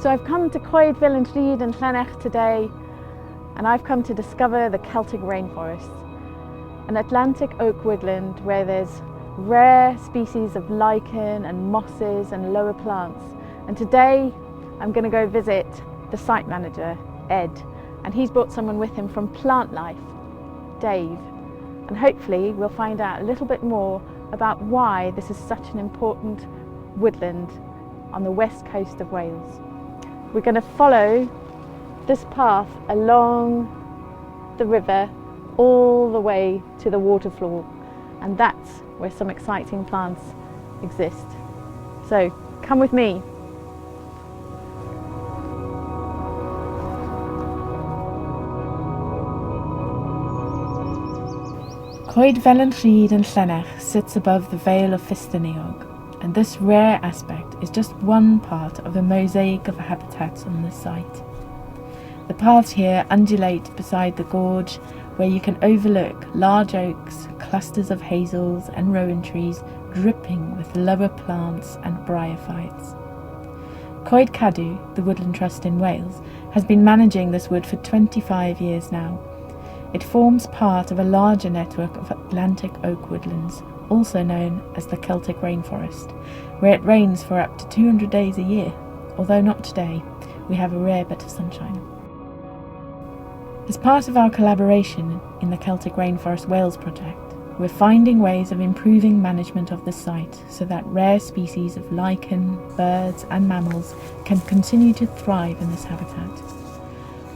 So I've come to Coed, Felenrhyd and Llennyrch today, and I've come to discover the Celtic Rainforest, an Atlantic oak woodland where there's rare species of lichen and mosses and lower plants. And today I'm going to go visit the site manager, Ed, and he's brought someone with him from Plant Life, Dave, and hopefully we'll find out a little bit more about why this is such an important woodland on the west coast of Wales. We're going to follow this path along the river all the way to the waterfall, and that's where some exciting plants exist. So come with me. Coed Felenrhyd and Llennyrch sits above the Vale of Ffestiniog, and this rare aspect is just one part of a mosaic of habitats on this site. The paths here undulate beside the gorge, where you can overlook large oaks, clusters of hazels and rowan trees dripping with lower plants and bryophytes. Coed Cadw, the Woodland Trust in Wales, has been managing this wood for 25 years now. It forms part of a larger network of Atlantic oak woodlands, also known as the Celtic Rainforest, where it rains for up to 200 days a year, although not today. We have a rare bit of sunshine. As part of our collaboration in the Celtic Rainforest Wales Project, we're finding ways of improving management of the site so that rare species of lichen, birds and mammals can continue to thrive in this habitat.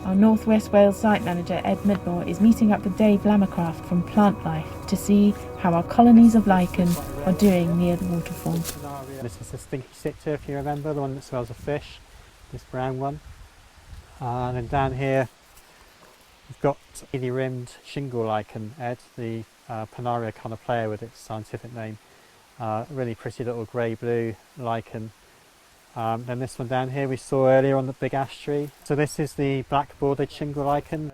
Our North West Wales site manager Ed Midmore is meeting up with Dave Lamacraft from Plant Life to see how our colonies of lichen are doing near the waterfall. This is the stinky cictor, if you remember, the one that smells of fish, this brown one. And then down here we've got nearly rimmed shingle lichen, Ed, the Panaria conopleia with its scientific name. Really pretty little grey-blue lichen. Then this one down here we saw earlier on the big ash tree. So this is the black bordered shingle lichen.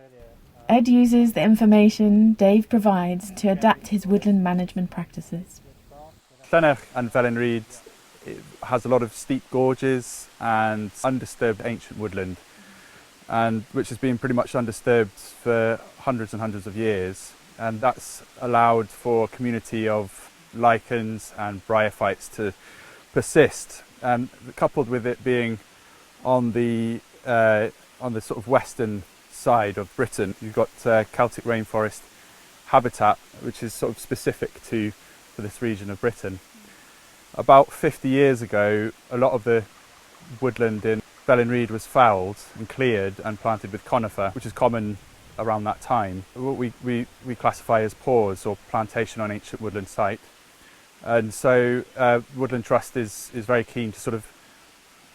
Ed uses the information Dave provides to adapt his woodland management practices. Llennyrch and Felenrhyd has a lot of steep gorges and undisturbed ancient woodland, and which has been pretty much undisturbed for hundreds and hundreds of years, and that's allowed for a community of lichens and bryophytes to persist. And coupled with it being on the sort of western side of Britain, you've got Celtic rainforest habitat, which is sort of specific for this region of Britain. About 50 years ago, a lot of the woodland in Felenrhyd was felled and cleared and planted with conifer, which is common around that time. What we classify as pause or plantation on ancient woodland site. And so Woodland Trust is very keen to sort of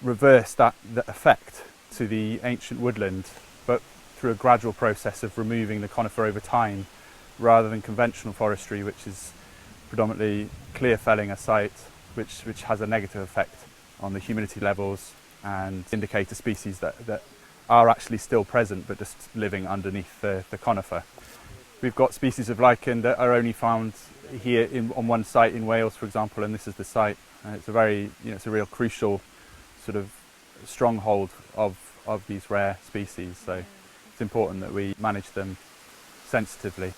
reverse that effect to the ancient woodland, but through a gradual process of removing the conifer over time, rather than conventional forestry, which is predominantly clear felling a site, which has a negative effect on the humidity levels and indicator species that are actually still present but just living underneath the conifer. We've got species of lichen that are only found here on one site in Wales, for example, and this is the site. And it's a very, it's a real crucial sort of stronghold of these rare species. So it's important that we manage them sensitively.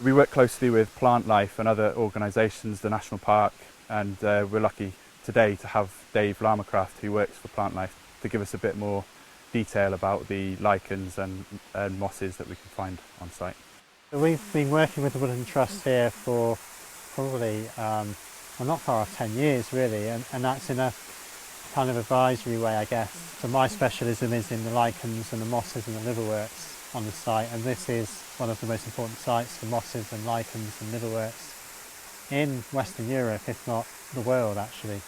We work closely with Plant Life and other organisations, the National Park, and we're lucky today to have Dave Lamacraft, who works for Plant Life, to give us a bit more detail about the lichens and mosses that we can find on site. We've been working with the Woodland Trust here for probably, not far off 10 years really, and that's in a kind of advisory way, I guess. So my specialism is in the lichens and the mosses and the liverworts on the site, and this is one of the most important sites for mosses and lichens and liverworts in Western Europe, if not the world actually.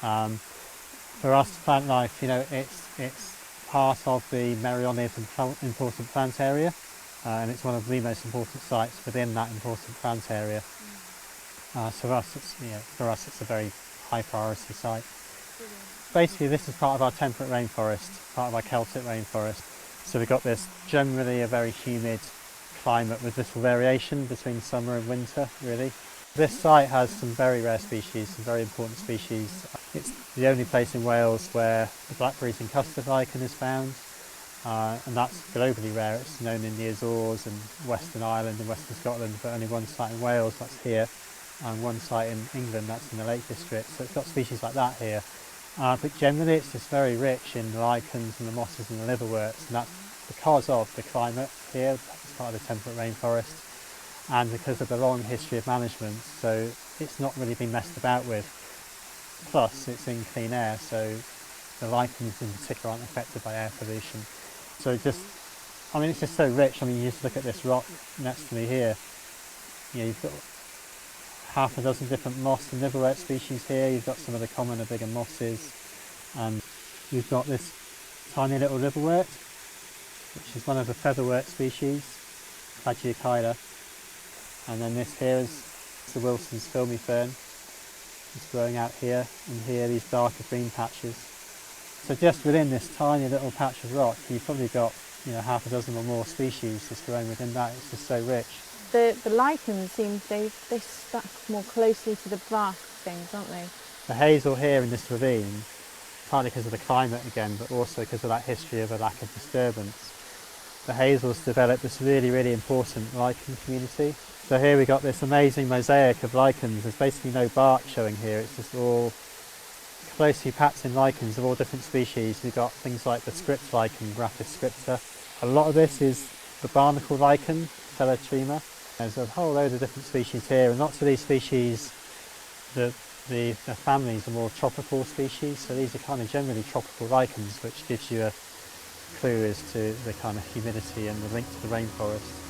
For us, Plant Life, it's part of the Meirionnydd important plant area. And it's one of the most important sites within that important plant area. So for us, it's a very high priority site. Basically, this is part of our temperate rainforest, part of our Celtic rainforest. So we've got this generally a very humid climate with little variation between summer and winter, really. This site has some very rare species, some very important species. It's the only place in Wales where the blackberries and custard lichen is found, and that's globally rare. It's known in the Azores and Western Ireland and Western Scotland, but only one site in Wales, that's here, and one site in England, that's in the Lake District. So it's got species like that here. But generally it's just very rich in the lichens and the mosses and the liverworts, and that's because of the climate here. It's part of the temperate rainforest, and because of the long history of management, so it's not really been messed about with. Plus it's in clean air, so the lichens in particular aren't affected by air pollution. So it's just so rich. I mean, you just look at this rock next to me here. You know, you've got half a dozen different moss and liverwort species here. You've got some of the commoner, bigger mosses, and you've got this tiny little liverwort, which is one of the featherwort species, Coedwig. And then this here is the Wilson's filmy fern. It's growing out here, and here these darker green patches. So just within this tiny little patch of rock, you've probably got, you know, half a dozen or more species just growing within that. It's just so rich. The lichens seem they stuck more closely to the bark things, aren't they? The hazel here in this ravine, partly because of the climate again, but also because of that history of a lack of disturbance, the hazels developed this really, really important lichen community. So here we've got this amazing mosaic of lichens. There's basically no bark showing here, it's just all closely packed in lichens of all different species. We've got things like the script lichen, Graphis scripta. A lot of this is the barnacle lichen, Felenrhyd. There's a whole load of different species here, and lots of these species, the families are more tropical species, so these are kind of generally tropical lichens, which gives you a clue as to the kind of humidity and the link to the rainforest.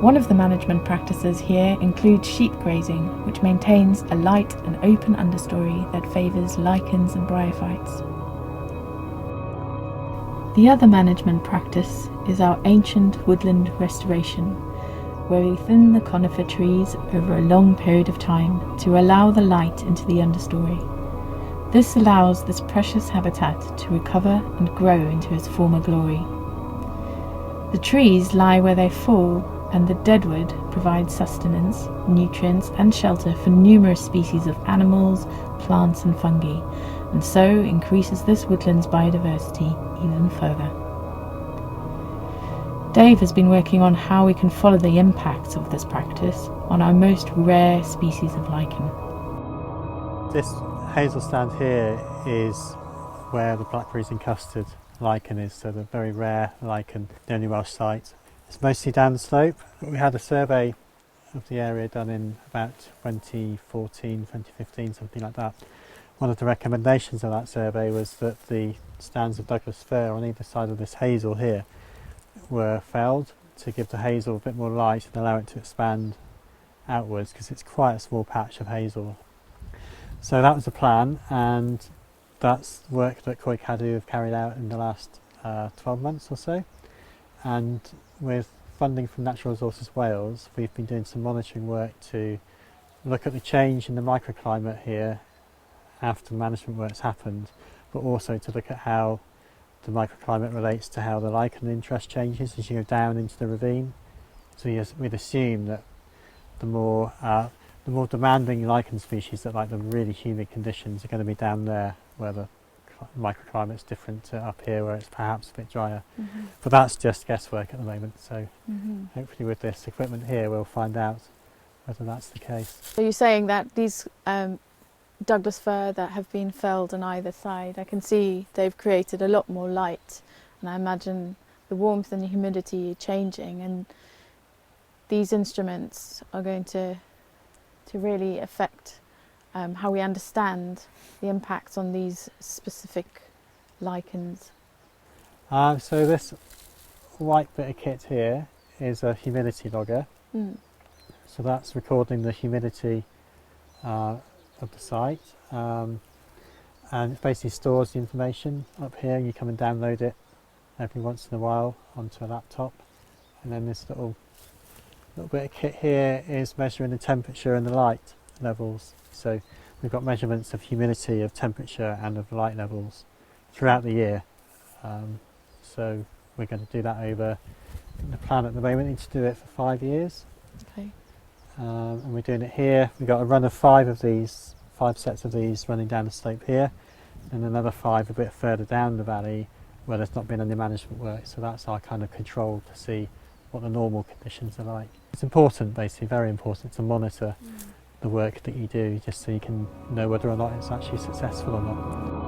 One of the management practices here includes sheep grazing, which maintains a light and open understory that favours lichens and bryophytes. The other management practice is our Ancient Woodland Restoration, where we thin the conifer trees over a long period of time to allow the light into the understory. This allows this precious habitat to recover and grow into its former glory. The trees lie where they fall, and the deadwood provides sustenance, nutrients and shelter for numerous species of animals, plants and fungi, and so increases this woodland's biodiversity even further. Dave has been working on how we can follow the impacts of this practice on our most rare species of lichen. This hazel stand here is where the blackberries and custard lichen is, so the very rare lichen, the only Welsh site. It's mostly down the slope, but we had a survey of the area done in about 2014, 2015, something like that. One of the recommendations of that survey was that the stands of Douglas fir on either side of this hazel here were felled to give the hazel a bit more light and allow it to expand outwards, because it's quite a small patch of hazel. So that was the plan, and that's work that Coedwig have carried out in the last 12 months or so. And with funding from Natural Resources Wales, we've been doing some monitoring work to look at the change in the microclimate here after management work's happened, but also to look at how the microclimate relates to how the lichen interest changes as you go down into the ravine. So we'd assume that the more demanding lichen species that like the really humid conditions are going to be down there, where the microclimate's different to up here where it's perhaps a bit drier. Mm-hmm. But that's just guesswork at the moment, so hopefully with this equipment here we'll find out whether that's the case. So you're saying that these Douglas fir that have been felled on either side, I can see they've created a lot more light, and I imagine the warmth and the humidity are changing, and these instruments are going to really affect how we understand the impacts on these specific lichens. So this white bit of kit here is a humidity logger. So that's recording the humidity of the site, and it basically stores the information up here. You come and download it every once in a while onto a laptop, and then this little bit of kit here is measuring the temperature and the light levels. So we've got measurements of humidity, of temperature and of light levels throughout the year. So we're going to do that over The plan at the moment is to do it for 5 years. Okay. And we're doing it here. We've got a run of 5 sets of these running down the slope here, and another 5 a bit further down the valley where there's not been any management work. So that's our kind of control to see what the normal conditions are like. It's important, basically, very important, to monitor the work that you do, just so you can know whether or not it's actually successful or not.